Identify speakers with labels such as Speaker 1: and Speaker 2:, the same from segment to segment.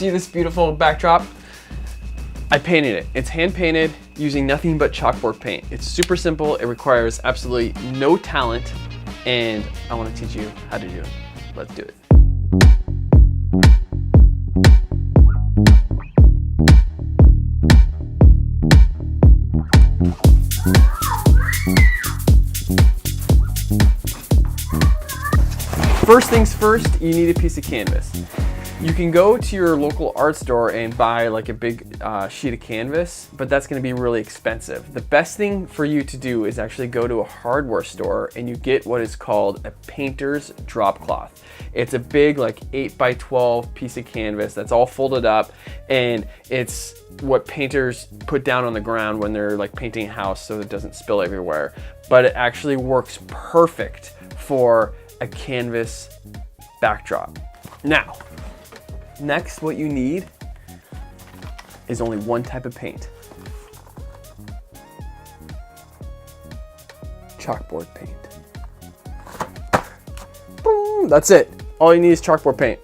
Speaker 1: see this beautiful backdrop? I painted it. It's hand painted using nothing but chalkboard paint. It's super simple. It requires absolutely no talent, and I want to teach you how to do it. Let's do it. First things first, you need a piece of canvas. You can go to your local art store and buy like a big sheet of canvas, but that's going to be really expensive. The best thing for you to do is actually go to a hardware store and you get what is called a painter's drop cloth. It's a big like 8x12 piece of canvas that's all folded up, and it's what painters put down on the ground when they're like painting a house so it doesn't spill everywhere. But it actually works perfect for a canvas backdrop. Now, next, what you need is only one type of paint. Chalkboard paint. Boom, that's it. All you need is chalkboard paint.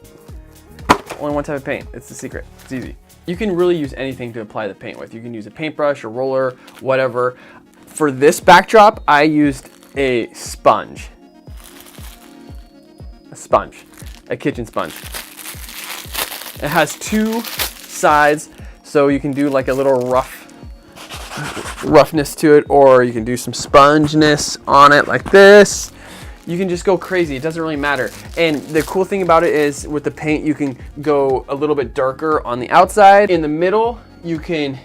Speaker 1: Only one type of paint. It's the secret. It's easy. You can really use anything to apply the paint with. You can use a paintbrush, a roller, whatever. For this backdrop, I used a sponge. A kitchen sponge. It has two sides, so you can do like a little roughness to it, or you can do some sponginess on it like this. You can just go crazy. It doesn't really matter. And the cool thing about it is with the paint, you can go a little bit darker on the outside. In the middle, you can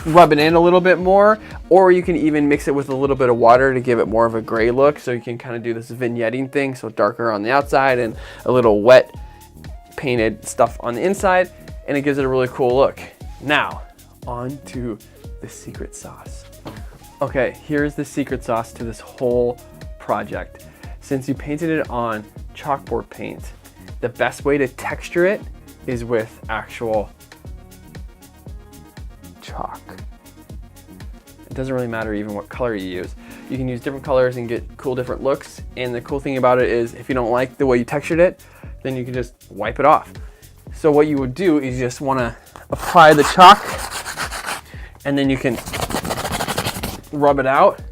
Speaker 1: rub it in a little bit more, or you can even mix it with a little bit of water to give it more of a gray look. So you can kind of do this vignetting thing, so darker on the outside and a little wet painted stuff on the inside, and it gives it a really cool look. Now, on to the secret sauce. Okay, here's the secret sauce to this whole project. Since you painted it on chalkboard paint, the best way to texture it is with actual chalk. It doesn't really matter even what color you use. You can use different colors and get cool different looks, and the cool thing about it is if you don't like the way you textured it, then you can just wipe it off. So what you would do is you just want to apply the chalk, and then you can rub it out,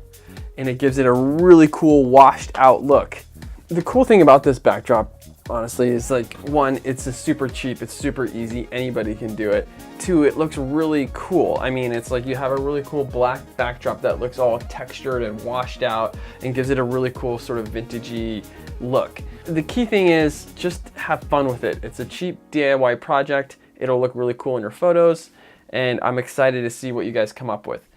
Speaker 1: and it gives it a really cool washed out look. The cool thing about this backdrop, honestly, is like, one, it's super cheap, it's super easy, anybody can do it. Two, it looks really cool. I mean, it's like you have a really cool black backdrop that looks all textured and washed out and gives it a really cool sort of vintagey look. The key thing is just have fun with it. It's a cheap DIY project. It'll look really cool in your photos, and I'm excited to see what you guys come up with.